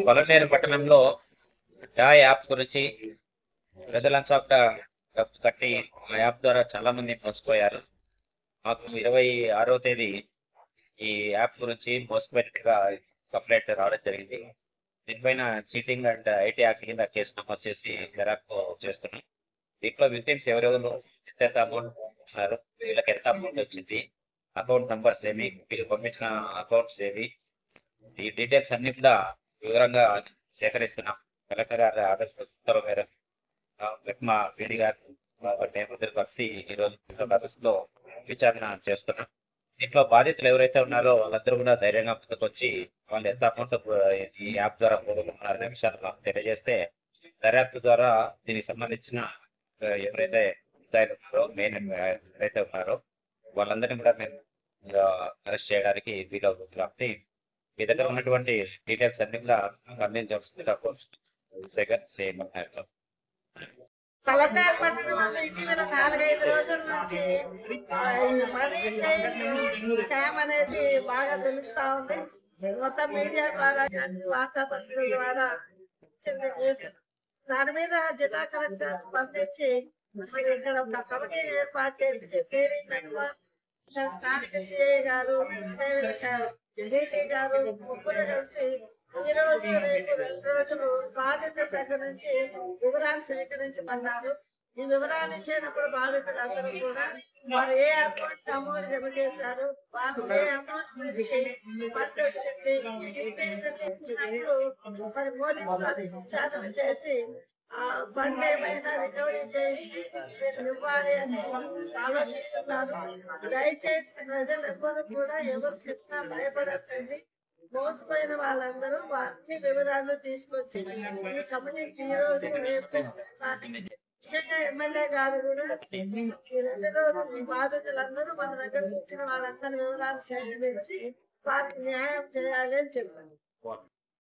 కొలనేరు పట్టణంలో డా యాప్ గురించి ప్రజలంతా కూడా డబ్బు కట్టి ఆ యాప్ ద్వారా చాలా మంది మోసపోయారు. మాకు 26వ తేదీ ఈ యాప్ గురించి మోసపోయినట్టుగా కంప్లైంట్ రావడం జరిగింది. దీనిపైన చీటింగ్ అండ్ ఐటీ యాక్ట్ కింద కేసు నమోదు చేసి దర్యాప్తు చేస్తున్నాం. దీంట్లో విక్టిమ్స్ ఎవరెవరు ఎంత అమౌంట్ ఉన్నారు, వీళ్ళకి ఎంత అమౌంట్ వచ్చింది, అకౌంట్ నంబర్స్ ఏవి, వీళ్ళు పంపించిన అకౌంట్స్ ఏవి, ఈ డీటెయిల్స్ అన్ని కూడా వివరంగా సేకరిస్తున్నాం. కలెక్టర్ గారి ఆర్డర్స్ ఉత్తర్వు మేరకు మా పీడి గారు మేము కలిసి ఈరోజు లో విచారణ చేస్తున్నాం. దీంట్లో బాధితులు ఎవరైతే ఉన్నారో వాళ్ళందరూ కూడా ధైర్యంగా ముందుకొచ్చి వాళ్ళు ఎంత అమౌంట్ ఈ యాప్ ద్వారా పోగొట్టుకున్నారనే విషయాలు మాకు తెలియజేస్తే దర్యాప్తు ద్వారా దీనికి సంబంధించిన ఎవరైతే ఉన్నారో మెయిన్ ఎవరైతే ఉన్నారో వాళ్ళందరినీ కూడా మేము అరెస్ట్ చేయడానికి వీలవుతుంది. కాబట్టి మీ దగ్గర ఉన్నటువంటి డీటెయిల్స్ అన్ని కూడా అందించవలసిందిగా కోరుతున్నాం. కలెక్టర్ పట్టణంలో ఇటీవల 4-5 రోజుల నుంచి మనీ చేంజ్ స్కామ్ అనేది బాగా తెలుస్తా ఉంది. మొత్తం మీడియా ద్వారా అన్ని వార్తాపత్రికల ద్వారా వచ్చింది న్యూస్. దాని మీద జిల్లా కలెక్టర్ స్పందించి ఇక్కడ ఒక కమిటీ ఏర్పాటు చేసి స్థానిక సిఐ గారు, అదేవిధంగా డిటి గారు ముగ్గురు కలిసి ఈ రోజు రేపు 2 రోజులు బాధితుల దగ్గర నుంచి వివరాలు సేకరించమన్నారు. ఈ వివరాలు ఇచ్చినప్పుడు బాధితులందరూ కూడా వారు ఏ అకౌంట్ అమౌంట్ జమ చేశారు, వారు ఏ అమౌంట్ నుంచి ఫండ్ వచ్చింది, ఇచ్చినప్పుడు మరి పోలీసు వారు విచారణ చేసి ఆ ఫండ్ ఏమైనా రికవరీ చేసి మీరు ఇవ్వాలి అని ఆలోచిస్తున్నారు. దయచేసి ప్రజలు ఎవ్వరు కూడా ఎవరు చెప్పినా భయపడకండి. మోసపోయిన వాళ్ళందరూ అన్ని వివరాలు తీసుకొచ్చి ఈ కమిటీకి ఈ రోజు రేపు ముఖ్యంగా ఎమ్మెల్యే గారు కూడా ఈ 2 రోజులు బాధితులందరూ మన దగ్గరకు వచ్చిన వాళ్ళందరి వివరాలు సేకరించి వారికి న్యాయం చేయాలి అని చెప్పారు.